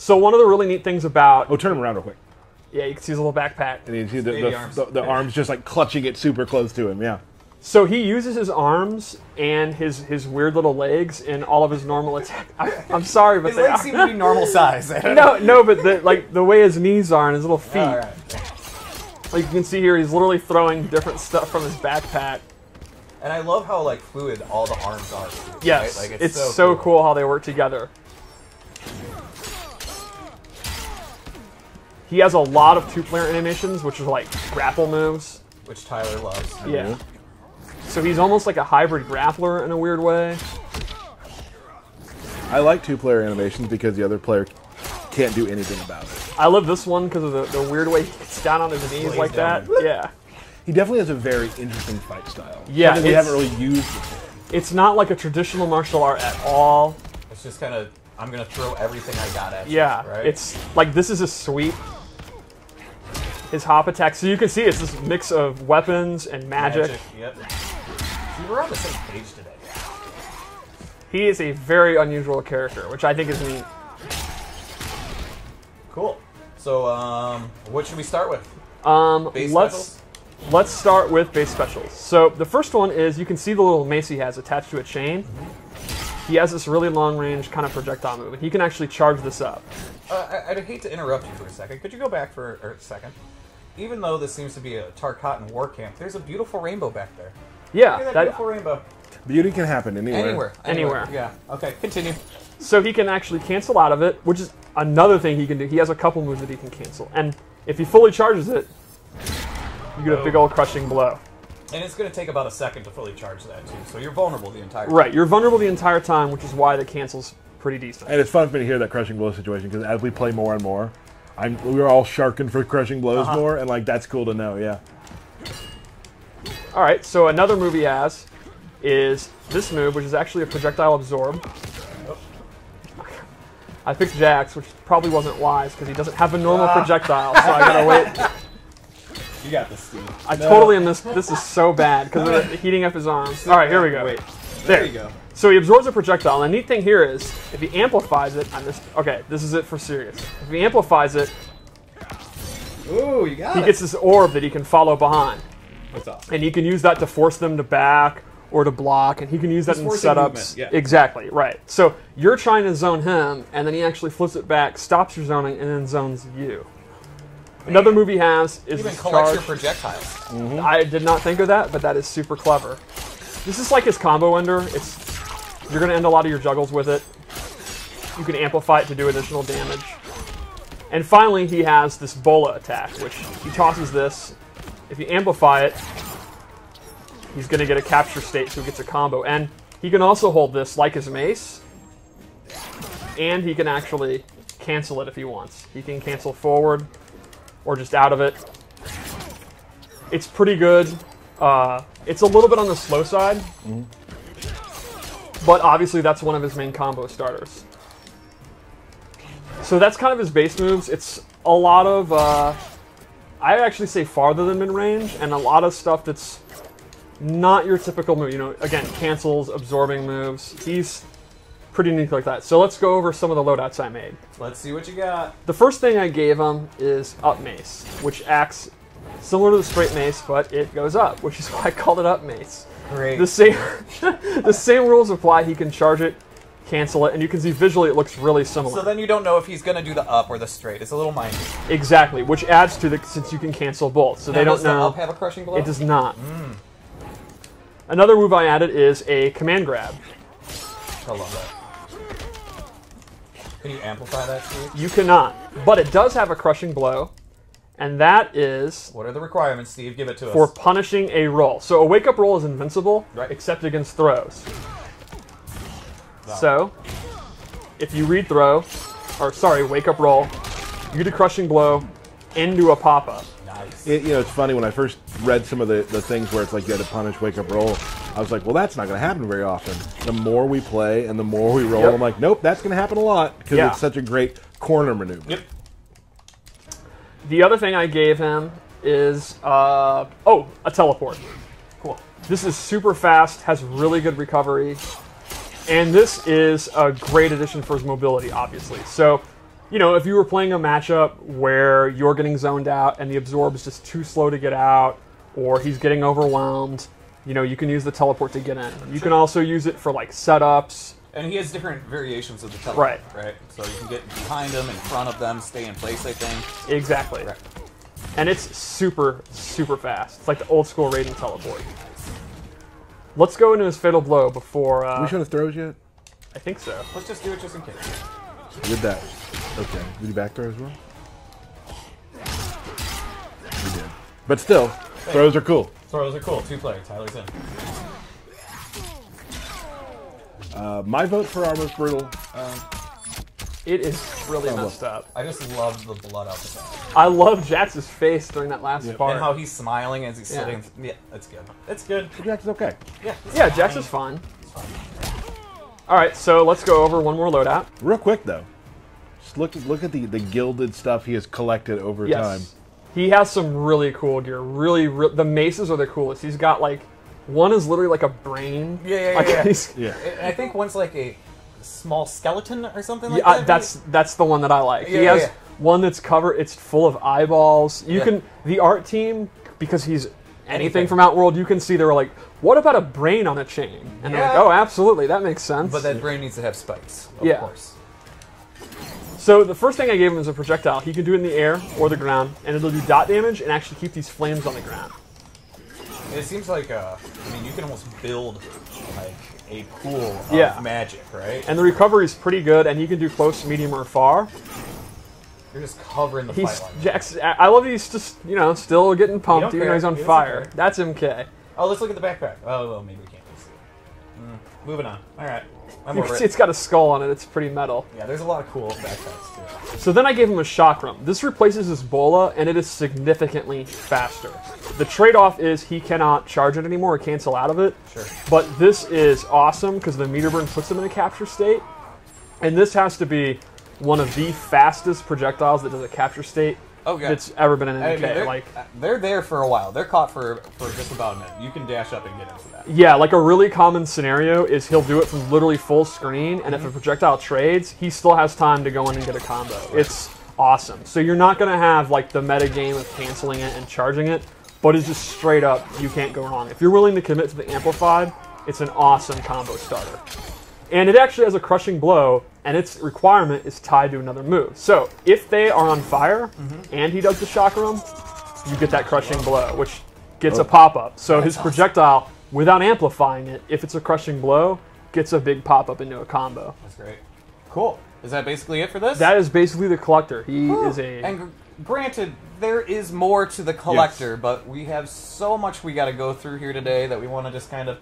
So one of the really neat things about... Oh, turn him around real quick. Yeah, you can see his little backpack. And you see the arms just like clutching it super close to him, yeah. So he uses his arms and his weird little legs in all of his normal attack. I'm sorry, but his legs seem to be normal size. no, but the way his knees are and his little feet. All right. Like you can see here, he's literally throwing different stuff from his backpack. And I love how like fluid all the arms are. Too, yes, right? Like, it's so cool how they work together. He has a lot of two-player animations, which are like grapple moves. Which Tyler loves. Yeah. So he's almost like a hybrid grappler in a weird way. I like two-player animations because the other player can't do anything about it. I love this one because of the weird way he gets down on his knees like that. Yeah. He definitely has a very interesting fight style. Yeah. Something we haven't really used before. It's not like a traditional martial art at all. It's just kind of, I'm going to throw everything I got at you. Yeah. Right? It's like this is a sweep. His hop attack. So you can see it's this mix of weapons and magic. Yep. See, we're on the same page today. He is a very unusual character, which I think is neat. Cool. So, what should we start with? Let's start with base specials. So the first one is you can see the little mace he has attached to a chain. He has this really long range kind of projectile move, and he can actually charge this up. I'd hate to interrupt you for a second. Could you go back for a second? Even though this seems to be a Tarkatan war camp, there's a beautiful rainbow back there. Yeah, Look at that beautiful rainbow. Beauty can happen anywhere. Anywhere. Yeah. Okay, continue. So he can actually cancel out of it, which is another thing he can do. He has a couple moves that he can cancel. And if he fully charges it, you get a big old crushing blow. And it's going to take about a second to fully charge that, too. So you're vulnerable the entire time. Right, you're vulnerable the entire time, which is why the cancel's pretty decent. And it's fun for me to hear that crushing blow situation, because as we play more and more, we're all sharking for crushing blows more, and like that's cool to know, yeah. Alright, so another move he has is this move, which is actually a projectile absorb. I picked Jax, which probably wasn't wise, because he doesn't have a normal projectile, so I gotta wait. You got this, Steve. I totally am this is so bad, because of heating up his arms. Alright, here we go. Wait. There you go. So he absorbs a projectile, and the neat thing here is, if he amplifies it, okay, this is it for serious. If he amplifies it, ooh, you got he gets this orb that he can follow behind. What's up? And he can use that to force them to back or to block, and he can use that in setups. Yeah. Exactly, right. So you're trying to zone him, and then he actually flips it back, stops your zoning, and then zones you. Man. Another move he has is even this collects charge. your projectiles. I did not think of that, but that is super clever. This is like his combo ender. You're going to end a lot of your juggles with it. You can amplify it to do additional damage. And finally, he has this bola attack, which he tosses this. If you amplify it, he's going to get a capture state, so he gets a combo. And he can also hold this like his mace, and he can actually cancel it if he wants. He can cancel forward or just out of it. It's pretty good. It's a little bit on the slow side, but obviously that's one of his main combo starters. So that's kind of his base moves. It's a lot of, I actually say farther than mid-range, and a lot of stuff that's not your typical move. You know, again, cancels, absorbing moves. He's pretty unique like that. So let's go over some of the loadouts I made. Let's see what you got. The first thing I gave him is up mace, which acts similar to the straight mace, but it goes up, which is why I called it up mace. Great. The same rules apply. He can charge it, cancel it, and you can see visually it looks really similar. So then you don't know if he's going to do the up or the straight. It's a little mindy. Exactly, which adds to since you can cancel both. So they don't know. Does the up have a crushing blow? It does not. Another move I added is a command grab. I love that. Can you amplify that, Steve? You cannot, but it does have a crushing blow, and that is... What are the requirements, Steve? Give it to us. For punishing a roll. So a wake-up roll is invincible, right, except against throws. Wow. So, if you read throw, or sorry, wake-up roll, you get a crushing blow into a pop-up. Nice. You know, it's funny, when I first read some of the things where it's like you had to punish wake-up roll, I was like, well, that's not going to happen very often. The more we play and the more we roll, I'm like, nope, that's going to happen a lot, because it's such a great corner maneuver. Yep. The other thing I gave him is, a teleport. Cool. This is super fast, has really good recovery, and this is a great addition for his mobility, obviously. So you know, if you were playing a matchup where you're getting zoned out and the absorb is just too slow to get out, or he's getting overwhelmed, you know, you can use the teleport to get in. You can also use it for like setups. And he has different variations of the teleport, right? So you can get behind them, in front of them, stay in place, I think. Exactly. Right. And it's super, super fast. It's like the old school Raiden teleport. Let's go into his Fatal Blow before... Did we show the throws yet? I think so. Let's just do it just in case. Did that. Okay. Did you back throw as well? We did. But still, throws are cool. Throws are cool. 2-player. Tyler's in. My vote for Armor's Brutal. It is really messed up. I just love the blood out the back. I love Jax's face during that last part. And how he's smiling as he's sitting. Yeah, that's good. It's good. Jax is okay. Yeah, Jax is fine. Alright, so let's go over one more loadout. Real quick, though. Just look at the gilded stuff he has collected over time. He has some really cool gear. The maces are the coolest. He's got, like, one is literally like a brain. Yeah. I think one's like a small skeleton or something like that. That's the one that I like. He has one that's covered. It's full of eyeballs. You can the art team, because he's anything from Outworld. You can see they were like, what about a brain on a chain? And they're like, oh, absolutely, that makes sense. But that brain needs to have spikes, of course. So the first thing I gave him is a projectile. He can do it in the air or the ground, and it'll do dot damage and actually keep these flames on the ground. It seems like, I mean, you can almost build like a pool of magic, right? And the recovery is pretty good, and he can do close, medium, or far. You're just covering the fight line. Jax, I love that he's just, you know, still getting pumped even though he's on fire. That's MK. Oh, let's look at the backpack. Oh, well, maybe we can't see it. Moving on. All right. You can see it's got a skull on it. It's pretty metal. Yeah, there's a lot of cool backpacks, too. So then I gave him a chakram. This replaces his bola, and it is significantly faster. The trade-off is he cannot charge it anymore or cancel out of it. Sure. But this is awesome because the meter burn puts him in a capture state. And this has to be one of the fastest projectiles that does a capture state that's ever been in MK. I mean, they're there for a while. They're caught for just about a minute. You can dash up and get into that. Yeah, like a really common scenario is he'll do it from literally full screen, and if a projectile trades, he still has time to go in and get a combo. It's awesome. So you're not going to have like the meta game of canceling it and charging it, but it's just straight up, you can't go wrong. If you're willing to commit to the Amplified, it's an awesome combo starter. And it actually has a crushing blow, and its requirement is tied to another move. So if they are on fire and he does the chakram, you get that crushing blow, which gets a pop-up. So his projectile, without amplifying it, if it's a crushing blow, gets a big pop-up into a combo. That's great. Cool. Is that basically it for this? That is basically the Kollector. He is a... And granted, there is more to the Kollector, but we have so much we got to go through here today that we want to just kind of